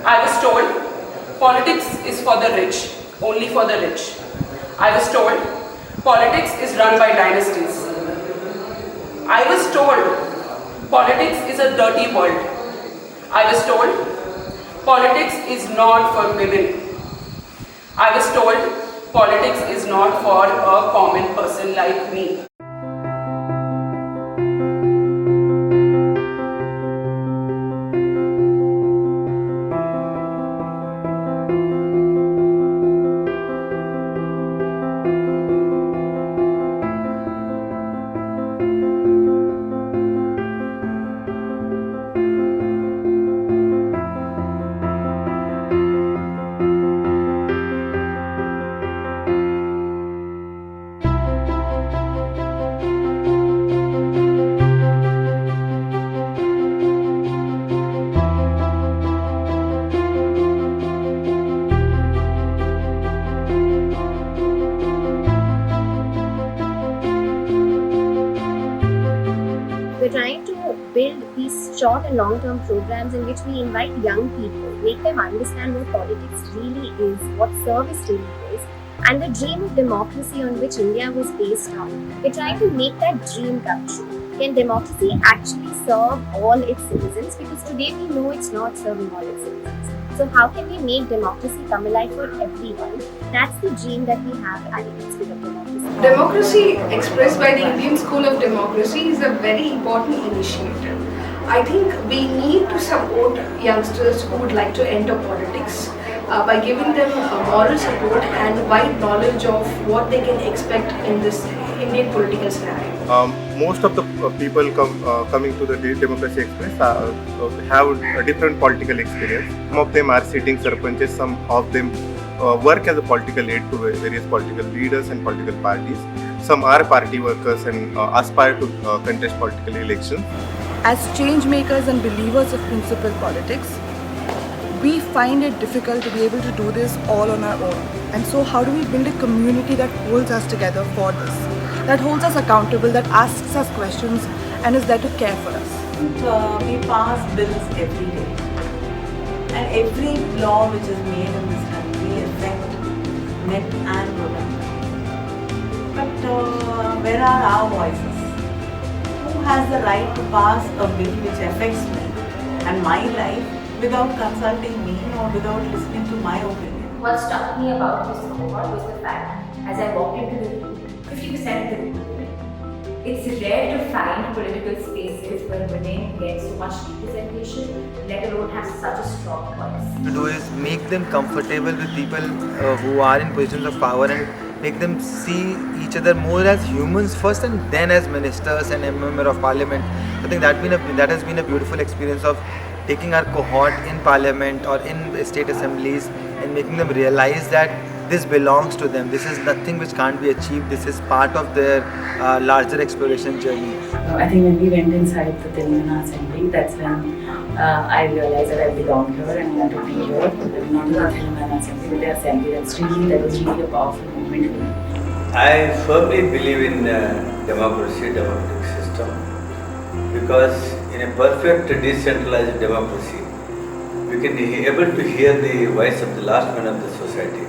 I was told politics is for the rich, only for the rich. I was told politics is run by dynasties. I was told politics is a dirty world. I was told politics is not for women. I was told politics is not for a common person like me. We're trying to build these short and long-term programs in which we invite young people, make them understand what politics really is, what service really is, and the dream of democracy on which India was based on. We're trying to make that dream come true. Can democracy actually serve all its citizens? Because today we know it's not serving all its citizens. So how can we make democracy come alive for everyone? That's the dream that we have at the Institute of Democracy. Democracy expressed by the Indian School of Democracy is a very important initiative. I think we need to support youngsters who would like to enter politics by giving them moral support and wide knowledge of what they can expect in this Indian political scenario. Most of the people coming to the Democracy Express have a different political experience. Some of them are sitting sarpanches, some of them work as a political aid to various political leaders and political parties. Some are party workers and aspire to contest political elections. As change makers and believers of principled politics, we find it difficult to be able to do this all on our own. And so how do we build a community that holds us together for this? That holds us accountable, that asks us questions and is there to care for us. We pass bills every day. And every law which is made in this country affects men and women. But where are our voices? Who has the right to pass a bill which affects me and my life without consulting me or without listening to my opinion? What struck me about this cohort was the fact, as I walked into the room, 50% of the room were women. It's rare to find political spaces where women get so much representation, let alone have such a strong voice. To do is make them comfortable with people who are in positions of power and make them see each other more as humans first and then as ministers and a member of parliament. I think that has been a beautiful experience of taking our cohort in parliament or in state assemblies and making them realize that this belongs to them. This is nothing which can't be achieved. This is part of their larger exploration journey. I think when we went inside the Telangana assembly, that's when I realized that I belong here and want to be here. Not in the Telangana assembly, but the assembly. That was really a powerful moment for me. I firmly believe in democracy, democratic system, because in a perfect decentralized democracy, we can be able to hear the voice of the last man of the society.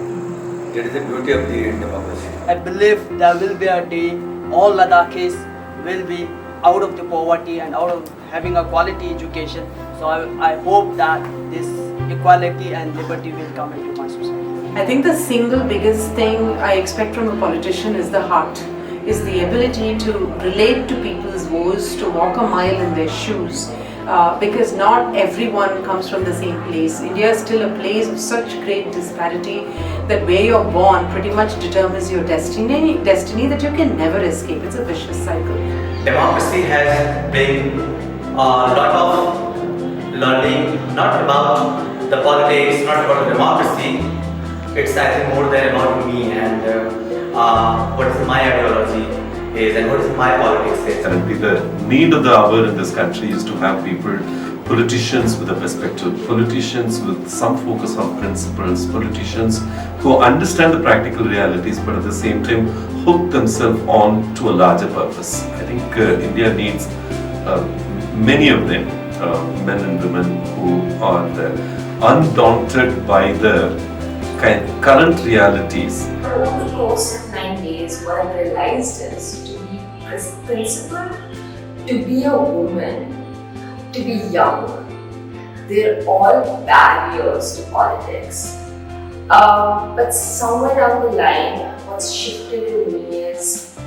That is the beauty of the democracy. I believe there will be a day all Ladakhis will be out of the poverty and out of having a quality education. So I hope that this equality and liberty will come into my society. I think the single biggest thing I expect from a politician is the heart, is the ability to relate to people's woes, to walk a mile in their shoes. Because not everyone comes from the same place. India is still a place of such great disparity that where you're born pretty much determines your destiny that you can never escape. It's a vicious cycle. Democracy has been a lot of learning, not about the politics, not about the democracy. It's I think more than about me and what is my ideology is and what is my politics is. Currently, the need of the hour in this country is to have people, politicians with a perspective, politicians with some focus on principles, politicians who understand the practical realities but at the same time hook themselves on to a larger purpose. I think India needs many of them, men and women who are undaunted by the current realities. Over the course of 9 days, what I've realized is to be principled, to be a woman, to be young, they're all barriers to politics. But somewhere down the line, what's shifted in me is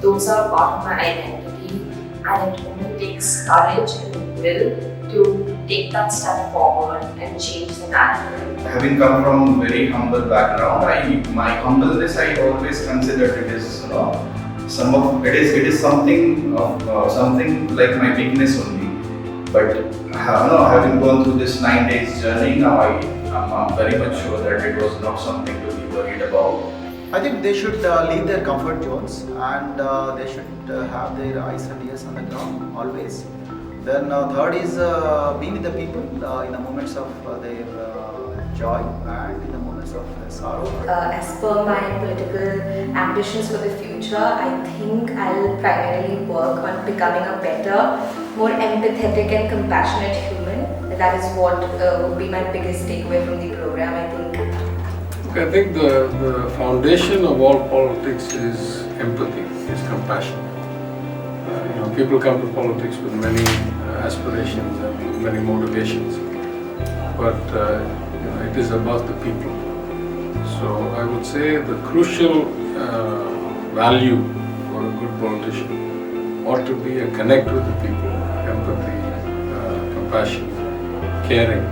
those are part of my identity, and it only takes courage and will to take that step forward and change the narrative. Having come from very humble background, my humbleness I always considered it is it is something like my weakness only. But having gone through this 9 days journey, now I'm very much sure that it was not something to be worried about. I think they should leave their comfort zones, and they should have their eyes and ears on the ground always. Then third is being with the people in the moments of their joy and in the moments of sorrow. As per my political ambitions for the future, I think I'll primarily work on becoming a better, more empathetic and compassionate human. That is what would be my biggest takeaway from the program, I think. I think the foundation of all politics is empathy, is compassion. People come to politics with many aspirations and many motivations, but it is about the people. So I would say the crucial value for a good politician ought to be a connect with the people, empathy, compassion, caring.